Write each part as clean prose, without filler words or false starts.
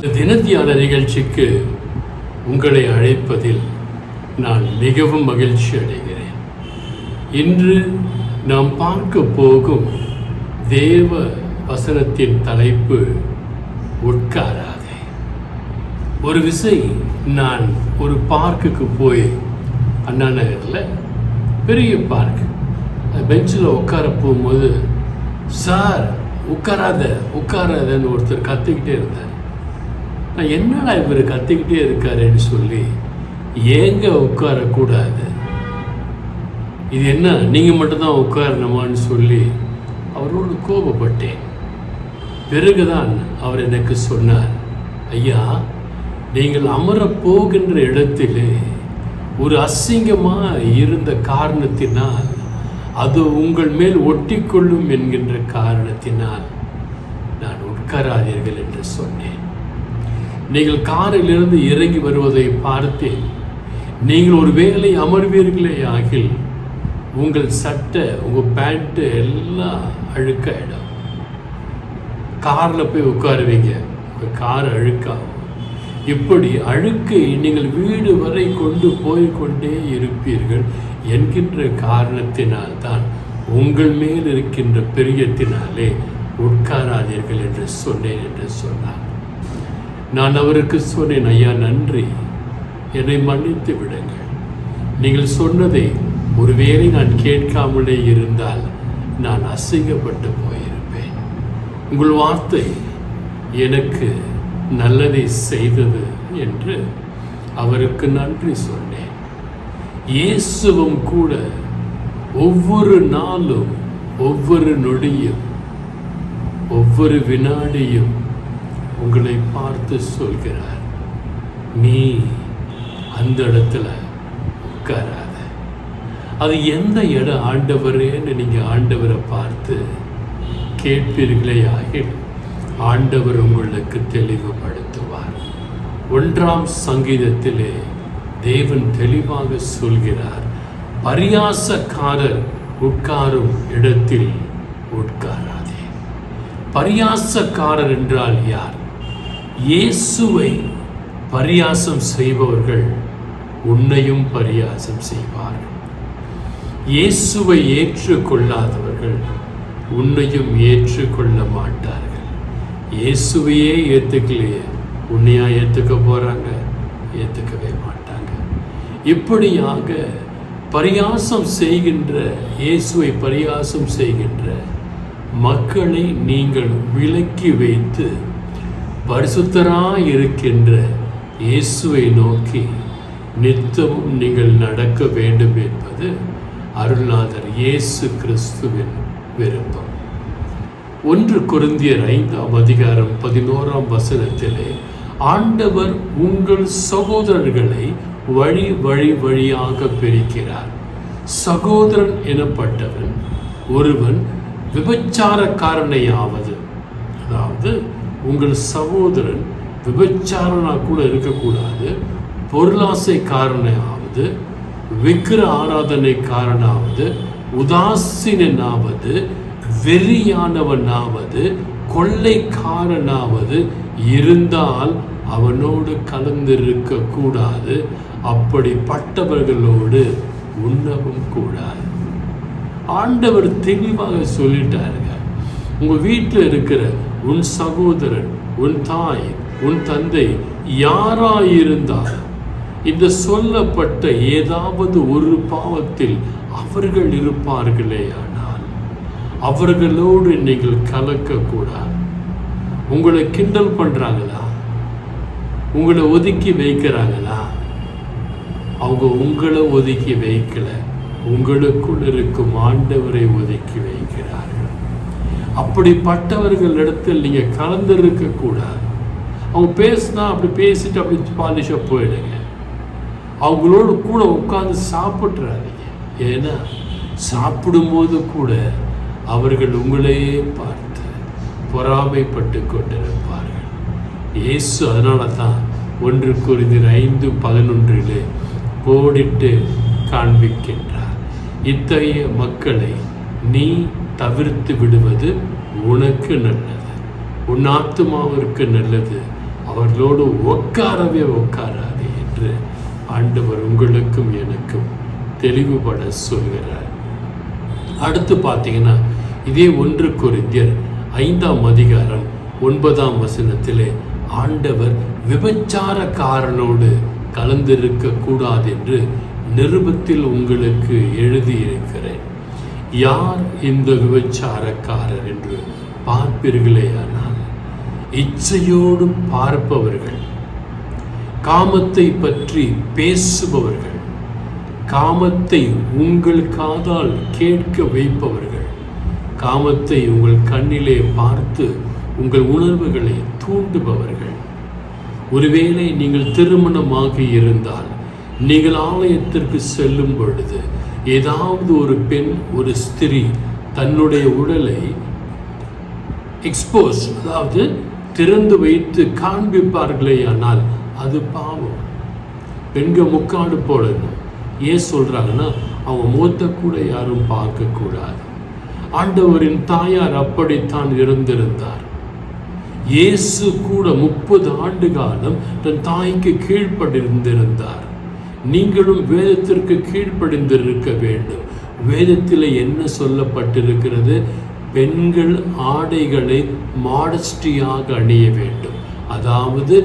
தினத்தியான நிகழ்ச்சிக்கு உங்களை அழைப்பதில் நான் மிகவும் மகிழ்ச்சி அடைகிறேன். இன்று நாம் பார்க்க போகும் தேவ வசனத்தின் தலைப்பு உட்காராதே. ஒரு விசை நான் ஒரு பார்க்குக்கு போய், அண்ணா நகரில் பெரிய பார்க், பெஞ்சில் உட்கார போகும்போது, சார் உட்காராதன்னு ஒருத்தர் கத்திக்கிட்டே இருந்தார். நான் என்னடா இவர் கத்திக்கிட்டே இருக்காருன்னு சொல்லி, ஏங்க உட்காரக்கூடாது, இது என்ன நீங்கள் மட்டும்தான் உட்காரணுமான்னு சொல்லி அவரோடு கோபப்பட்டேன். பிறகுதான் அவர் எனக்கு சொன்னார், ஐயா, நீங்கள் அமரப் போகின்ற இடத்திலே ஒரு அசிங்கமாக இருந்த காரணத்தினால், அது உங்கள் மேல் ஒட்டிக்கொள்ளும் என்கின்ற காரணத்தினால் நான் உட்காராதீர்கள் என்று சொன்னேன். நீங்கள் காரிலிருந்து இறங்கி வருவதை பார்த்தேன். நீங்கள் ஒரு வேளை அமர்வீர்களே ஆகில் உங்கள் சட்டை, உங்கள் பேண்ட்டு எல்லாம் அழுக்காயிடும். காரில் போய் உட்காருவீங்க, உங்கள் கார் அழுக்காகும். இப்படி அழுக்கை நீங்கள் வீடு வரை கொண்டு போய்கொண்டே இருப்பீர்கள் என்கின்ற காரணத்தினால் தான், உங்கள் மேல் இருக்கின்ற பிரியத்தினாலே உட்காராதீர்கள் என்று சொன்னேன் என்று சொன்னார். நான் அவருக்கு சொன்னேன், ஐயா நன்றி, என்னை மன்னித்து விடுங்கள். நீங்கள் சொன்னதை ஒருவேளை நான் கேட்காமலே இருந்தால் நான் அசிங்கப்பட்டு போயிருப்பேன். உங்கள் வார்த்தை எனக்கு நல்லதை செய்தது என்று அவருக்கு நன்றி சொன்னேன். இயேசுவும் கூட ஒவ்வொரு நாளும், ஒவ்வொரு நொடியும், ஒவ்வொரு வினாடியும் உங்களை பார்த்து சொல்கிறார், நீ அந்த இடத்துல உட்காராத. அது எந்த இடம் ஆண்டவரேன்னு நீங்கள் ஆண்டவரை பார்த்து கேட்பீர்களே ஆகில், ஆண்டவர் உங்களுக்கு தெளிவுபடுத்துவார். 1ஆம் சங்கீதத்திலே தேவன் தெளிவாக சொல்கிறார், பரியாசக்காரர் உட்காரும் இடத்தில் உட்காராதே. பரியாசக்காரர் என்றால் யார்? இயேசுவை பரியாசம் செய்பவர்கள் உன்னையும் பரியாசம் செய்வார்கள். இயேசுவை ஏற்றுக்கொள்ளாதவர்கள் உன்னையும் ஏற்றுக்கொள்ள மாட்டார்கள். இயேசுவையே ஏற்றுக்கலையே, உன்னையா ஏற்றுக்க போகிறாங்க? ஏற்றுக்கவே மாட்டாங்க. இப்படியாக பரியாசம் செய்கின்ற, இயேசுவை பரியாசம் செய்கின்ற மக்களை நீங்கள் விலக்கி வைத்து பரிசுத்தராய் இருக்கின்ற இயேசுவை நோக்கி நித்தமும் நீங்கள் நடக்க வேண்டும் என்பது அருள்நாதர் இயேசு கிறிஸ்துவின் விருப்பம். 1 கொரிந்தியர் 5ஆம் அதிகாரம் 11ஆம் வசனத்திலே, ஆண்டவர் உங்கள் சகோதரர்களை வழி வழியாக பிரிக்கிறார். சகோதரன் எனப்பட்டவன் ஒருவன் விபச்சாரக்காரனையாவது, அதாவது உங்கள் சகோதரன் விபச்சாரனா கூட இருக்கக்கூடாது, பொருளாசைக்காரனாவது, விக்கிர ஆராதனைக்காரனாவது, உதாசீனாவது, வெறியானவனாவது, கொள்ளைக்காரனாவது இருந்தால் அவனோடு கலந்திருக்க கூடாது. அப்படிப்பட்டவர்களோடு உண்ணவும் கூடாது. ஆண்டவர் தெளிவாக சொல்லிட்டாருங்க. உங்கள் வீட்டில் இருக்கிற உன் சகோதரன், உன் தாய், உன் தந்தை யாராயிருந்தால் இந்த சொல்லப்பட்ட ஏதாவது ஒரு பாவத்தில் அவர்கள் இருப்பார்களே ஆனால் அவர்களோடு நீங்கள் கலக்கக்கூடாது. உங்களை கிண்டல் பண்ணுறாங்களா? உங்களை ஒதுக்கி வைக்கிறாங்களா? அவங்க உங்களை ஒதுக்கி வைக்கல, உங்களுக்குள் இருக்கும் ஆண்டவரை ஒதுக்கி வைக்கிறார்கள். அப்படிப்பட்டவர்களிடத்தில் நீங்கள் கலந்திருக்கக்கூடாது. அவங்க பேசினா அப்படி பேசிட்டு அப்படி பாலிஷாக போயிடுங்க. அவங்களோடு கூட உட்காந்து சாப்பிட்றாதீங்க. ஏன்னா சாப்பிடும்போது கூட அவர்கள் உங்களையே பார்த்து பொறாமைப்பட்டு கொண்டிருப்பார்கள். இயேசு அதனால தான் 1 கொரிந்தியர் 5:11 கோடிட்டு காண்பிக்கின்றார். இத்தகைய மக்களை நீ தவிர்த்து விடுவது உனக்கு நல்லது, உன் ஆத்துமாவிற்கு நல்லது, அவர்களோடு உட்காரவே உட்காராது என்று ஆண்டவர் உங்களுக்கும் எனக்கும் தெளிவுபட சொல்கிறார். அடுத்து பார்த்தீங்கன்னா இதே 1 கொரிந்தியர் 5ஆம் அதிகாரம் 9ஆம் வசனத்திலே ஆண்டவர் விபச்சாரக்காரனோடு கலந்திருக்க கூடாது என்று நிருபத்தில் உங்களுக்கு எழுதியிருக்கிறேன். யார் இந்த விபச்சாரக்காரர் என்று பார்ப்பீர்களேயானால், இச்சையோடு பார்ப்பவர்கள், காமத்தை பற்றி பேசுபவர்கள், காமத்தை உங்கள் காதால் கேட்க வைப்பவர்கள், காமத்தை உங்கள் கண்ணிலே பார்த்து உங்கள் உணர்வுகளை தூண்டுபவர்கள். ஒருவேளை நீங்கள் திருமணமாகி இருந்தால், நீங்கள் ஆலயத்திற்கு செல்லும் பொழுது ஏதாவது ஒரு பெண், ஒரு ஸ்திரீ தன்னுடைய உடலை எக்ஸ்போஸ், அதாவது திறந்து வைத்து காண்பிப்பார்களே, ஆனால் அது பாவம். பெண்கள் முக்காடு போடணும். ஏன் சொல்றாங்கன்னா, அவங்க முகத்தை கூட யாரும் பார்க்கக்கூடாது. ஆண்டவரின் தாயார் அப்படித்தான் இருந்திருந்தார். இயேசு கூட 30 ஆண்டு காலம் தன் தாய்க்கு கீழ்ப்படிந்திருந்தார். நீங்களும் வேதத்திற்கு கீழ்ப்படிந்திருக்க வேண்டும். வேதத்தில் என்ன சொல்லப்பட்டிருக்கிறது? பெண்கள் ஆடைகளை மாடஸ்டியாக அணிய வேண்டும். அதாவது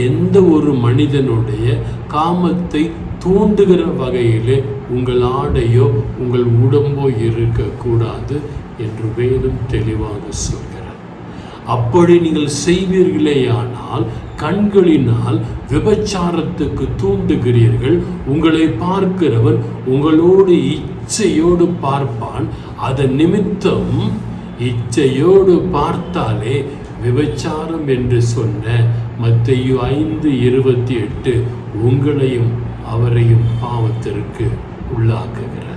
எந்த ஒரு மனிதனுடைய காமத்தை தூண்டுகிற வகையிலே உங்கள் ஆடையோ உங்கள் உடம்போ இருக்கக்கூடாது என்று வேதம் தெளிவாக சொல்கிறது. அப்படி நீங்கள் செய்வீர்களேயானால் கண்களினால் விபச்சாரத்துக்கு தூண்டுகிறீர்கள். உங்களை பார்க்கிறவன் உங்களோடு இச்சையோடு பார்ப்பான். அதன் நிமித்தம் இச்சையோடு பார்த்தாலே விபச்சாரம் என்று சொன்ன மத்தேயு 5:28 உங்களையும் அவரையும் பாவத்திற்கு உள்ளாக்குகிறது.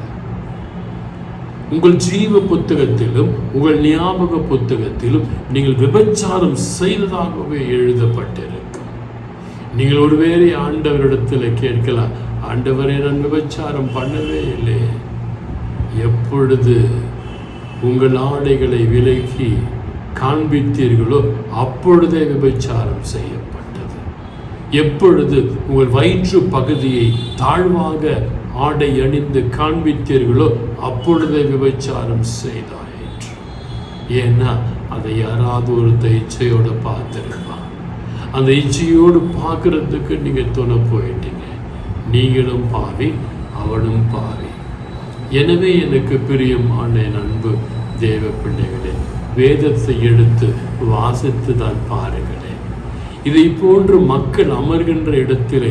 உங்கள் ஜீவ புத்தகத்திலும் உங்கள் ஞாபக புத்தகத்திலும் நீங்கள் விபச்சாரம் செய்ததாகவே எழுதப்பட்டிருக்கும். நீங்கள் ஒருவேளை ஆண்டவரிடத்தில் கேட்கலாம், ஆண்டவரே, நான் விபச்சாரம் பண்ணவே இல்லை. எப்பொழுது உங்கள் ஆடைகளை விலக்கி காண்பித்தீர்களோ அப்பொழுதே விபச்சாரம் செய்யப்பட்டது. எப்பொழுது உங்கள் வயிற்று பகுதியை தாழ்வாக ஆடை அணிந்து காண்பித்தீர்களோ அப்பொழுதே விபச்சாரம் செய்தாயிற்று. ஏன்னா அதை யாராவது ஒரு இச்சையோடு பார்த்துருப்பான். அந்த இச்சையோடு பார்க்கறதுக்கு நீங்கள் துணை போயிட்டீங்க. நீங்களும் பாவி, அவனும் பாவி. எனவே எனக்கு பிரியமான என் அன்பு தேவ பிள்ளைகளே, வேதத்தை எடுத்து வாசித்து தான் பாருங்களேன். இதை போன்று மக்கள் அமர்கின்ற இடத்திலே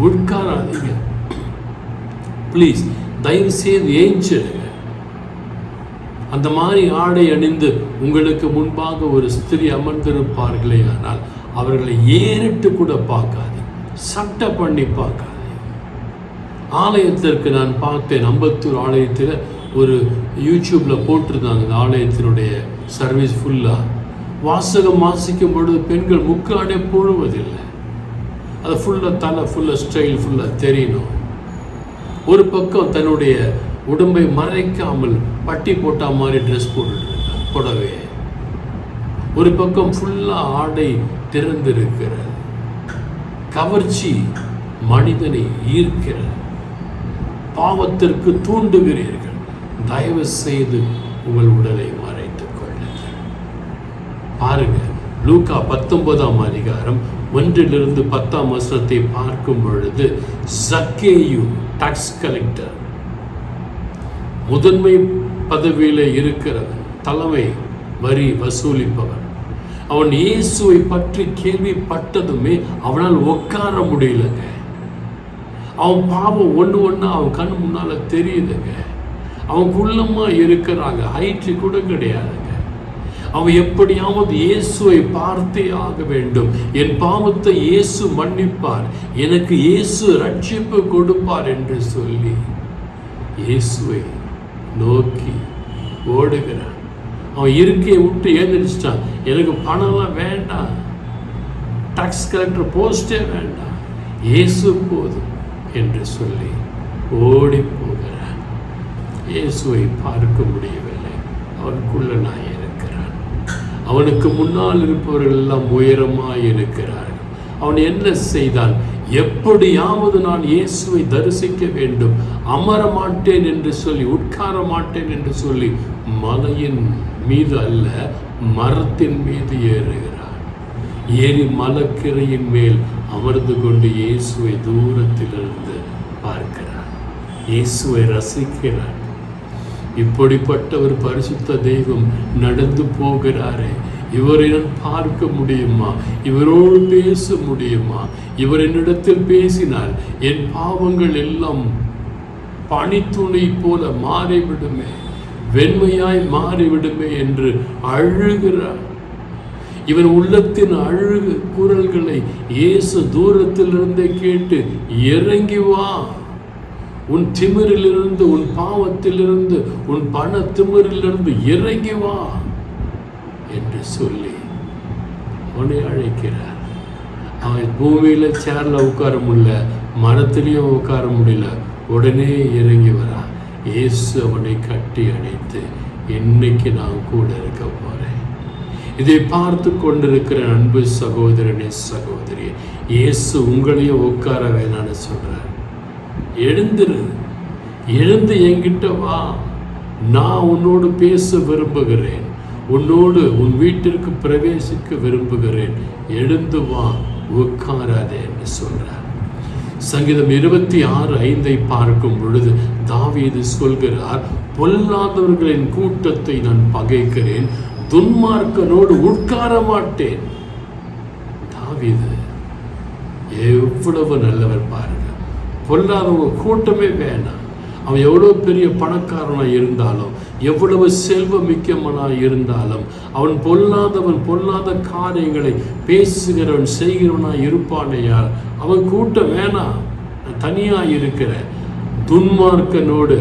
உட்காராதீங்க. ப்ளீஸ், தயவு செய்து ஏஞ்சிடுங்க. அந்த மாதிரி ஆடை அணிந்து உங்களுக்கு முன்பாக ஒரு ஸ்திரீ அமர்ந்திருப்பார்களே, ஆனால் அவர்களை ஏறிட்டு கூட பார்க்காது, சட்டை பண்ணி பார்க்காது. ஆலயத்திற்கு நான் பார்த்தேன், அம்பத்தூர் ஆலயத்தில் ஒரு யூடியூப்பில் போட்டிருந்தாங்க. அந்த ஆலயத்தினுடைய சர்வீஸ் ஃபுல்லாக வாசகம் வாசிக்கும் பொழுது பெண்கள் முக்காடே போடுவதில்லை. அது ஃபுல்லாக தலை ஃபுல்லாக ஸ்டைல் ஃபுல்லாக தெரியணும். ஒரு பக்கம் தன்னுடைய உடம்பை மறைக்காமல் பட்டி போட்டா மாதிரி ட்ரெஸ் போட்டுட்டு புடவை. ஒரு பக்கம் ஃபுல்லாக ஆடை திறந்திருக்கிறது. கவர்ச்சி மனிதனை ஈர்க்கிறது. பாவத்திற்கு தூண்டுகிறீர்கள். தயவு செய்து உங்கள் உடலை மறைத்துக் கொள்ளுங்கள். பாருங்க, லூக்கா 19ஆம் அதிகாரம் 1-10 பார்க்கும் பொழுது, சக்கேயு டாக்ஸ் கலெக்டர், முதன்மை பதவியில் இருக்கிறவன், தலைமை வரி வசூலிப்பவன், அவன் இயேசுவை பற்றி கேள்விப்பட்டதுமே அவனால் உட்கார முடியலங்க. அவன் பாவம் ஒன்று அவன் கண் முன்னால தெரியுதுங்க. அவன் குள்ளமா இருக்கிறாங்க, ஹைட்டு கூட கிடையாதுங்க. அவன் எப்படியாவது இயேசுவை பார்த்தே ஆக வேண்டும். என் பாவத்தை இயேசு மன்னிப்பார், எனக்கு இயேசு ரட்சிப்பு கொடுப்பார் என்று சொல்லி இயேசுவை நோக்கி ஓடுகிறான். அவன் இருக்கையை விட்டு எழுந்திரிச்சிட்டான். எனக்கு பணம்லாம் வேண்டாம், டாக்ஸ் கலெக்டர் போஸ்டே வேண்டாம், இயேசு போதும் என்று சொல்லி ஓடி போகிறான். இயேசுவை பார்க்க முடியவில்லை. அவனுக்குள்ள நான் இருக்கிறான். அவனுக்கு முன்னால் இருப்பவர்கள் எல்லாம் உயரமாய் இருக்கிறார்கள். அவன் என்ன செய்தான்? எப்படியாவது நான் இயேசுவை தரிசிக்க வேண்டும், அமர மாட்டேன் என்று சொல்லி, உட்கார மாட்டேன் என்று சொல்லி மலையின் மீது அல்ல, மரத்தின் மீது ஏறுகிறார். ஏறி மலக்கிரையின் மேல் அமர்ந்து கொண்டு இயேசுவை தூரத்திலிருந்து பார்க்கிறார், இயேசுவை ரசிக்கிறார். இப்படிப்பட்ட ஒரு பரிசுத்த தெய்வம் நடந்து போகிறாரே, இவரை நான் பார்க்க முடியுமா? இவரோடு பேச முடியுமா? இவர் என்னிடத்தில் பேசினால் என் பாவங்கள் எல்லாம் பனித்துளி போல மாறிவிடுமே, வெண்மையாய் மாறிவிடுமே என்று அழுகிறார். இவன் உள்ளத்தின் அழுகு குரல்களை இயேசு தூரத்திலிருந்தே கேட்டு, இறங்கி வா, உன் திமிரிலிருந்து, உன் பாவத்திலிருந்து, உன் பண திமிரிலிருந்து இறங்கி வா என்று சொல்லி அவனை அழைக்கிறார். அவன் பூமியில சேர்ல உட்கார முடியல, மரத்திலையும் உட்கார முடியல, உடனே இறங்கி வரான். இயேசு அவனை கட்டி அணைத்து, இன்னைக்கு நான் கூட இருக்க போறேன். இதை பார்த்து கொண்டிருக்கிற அன்பு சகோதரனே, சகோதரி, இயேசு உங்களையும் உட்கார வேணான்னு சொல்றார். எழுந்துரு, எழுந்து என்கிட்ட வா, நான் உன்னோடு பேச விரும்புகிறேன், உன்னோடு உன் வீட்டிற்கு பிரவேசிக்க விரும்புகிறேன், எழுந்து வா, உட்காராதே என்று சொல்றார். சங்கீதம் 26:5 பார்க்கும் பொழுது தாவீது சொல்கிறார், பொல்லாதவர்களின் கூட்டத்தை நான் பகைக்கிறேன், துன்மார்க்கனோடு உட்கார மாட்டேன். தாவீது எவ்வளவு நல்லவர் பாருங்க. பொல்லாதவங்க கூட்டமே வேணாம். அவன் எவ்வளோ பெரிய பணக்காரனாக இருந்தாலும், எவ்வளவு செல்வ மிக்கவனாக இருந்தாலும், அவன் பொல்லாதவன், பொல்லாத காரியங்களை பேசுகிறவன், செய்கிறவனாக இருப்பானையால் அவன் கூட்டம் வேணாம். தனியாக இருக்கிற துன்மார்க்கனோடு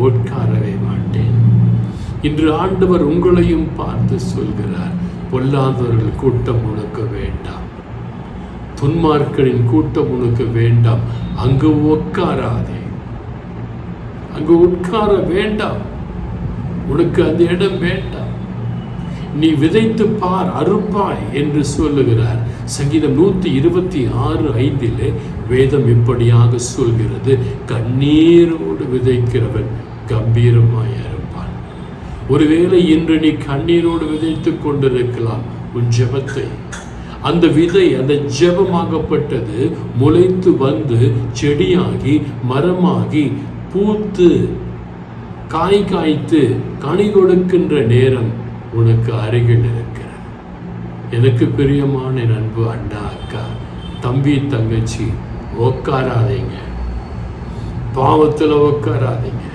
உட்காரவே மாட்டேன். இன்று ஆண்டவர் உங்களையும் பார்த்து சொல்கிறார், பொல்லாதவர்கள் கூட்டம் உனக்கு வேண்டாம், துன்மார்க்கரின் கூட்டம் உனக்கு வேண்டாம், அங்கு உட்காராதே, அங்கு உட்கார வேண்டாம், உனக்கு அந்த இடம் வேண்டாம். நீ விதைத்து பார், அறுப்பாய் என்று சொல்லுகிறார். சங்கீதம் 126:5 வேதம் இப்படியாக சொல்கிறது, கண்ணீரோடு விதைக்கிறவன் கம்பீரமாய் அறுப்பான். ஒருவேளை இன்று நீ கண்ணீரோடு விதைத்து கொண்டிருக்கலாம் உன் ஜெபத்தை. அந்த விதை, அந்த ஜெபமாகப்பட்டது முளைத்து வந்து செடியாகி மரமாகி பூத்து காய் காய்த்து கனி கொடுக்கின்ற நேரம் உனக்கு அருகில் இருக்கிறது. எனக்கு பிரியமான அன்பு அண்ணா, அக்கா, தம்பி, தங்கச்சி, உட்காராதீங்க, பாவத்தில் உட்காராதீங்க,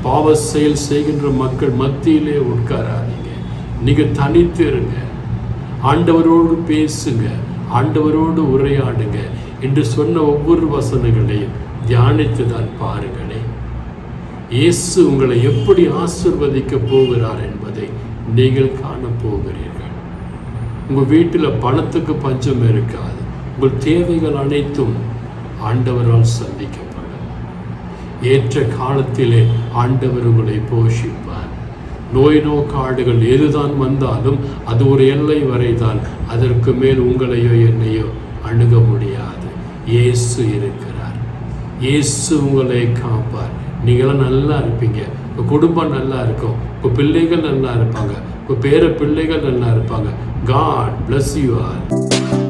பாவ செயல் செய்கின்ற மக்கள் மத்தியிலே உட்காராதீங்க. நீங்க தனித்து இருங்க, ஆண்டவரோடு பேசுங்க, ஆண்டவரோடு உரையாடுங்க என்று சொன்ன ஒவ்வொரு வசனங்களையும் தியானித்து தான் பாருங்களேன். இயேசு உங்களை எப்படி ஆசீர்வதிக்க போகிறார் என்பதை நீங்கள் காணப்போகிறீர்கள். உங்கள் வீட்டில் பணத்துக்கு பஞ்சம் இருக்காது. உங்கள் தேவைகள் அனைத்தும் ஆண்டவரால் சந்திக்கப்படும். ஏற்ற காலத்திலே ஆண்டவர் உங்களை போஷிப்பார். நோய் நோக்காடுகள் எதுதான் வந்தாலும் அது ஒரு எல்லை வரைதான், அதற்கு மேல் உங்களையோ என்னையோ அணுக முடியாது. இயேசு இருக்கிறார். இயேசு உங்களை காப்பார். நீங்களாம் நல்லா இருப்பீங்க, உங்கள் குடும்பம் நல்லா இருக்கும், உங்கள் பிள்ளைகள் நல்லா இருப்பாங்க, உங்கள் பேர பிள்ளைகள் நல்லா இருப்பாங்க. God bless you all.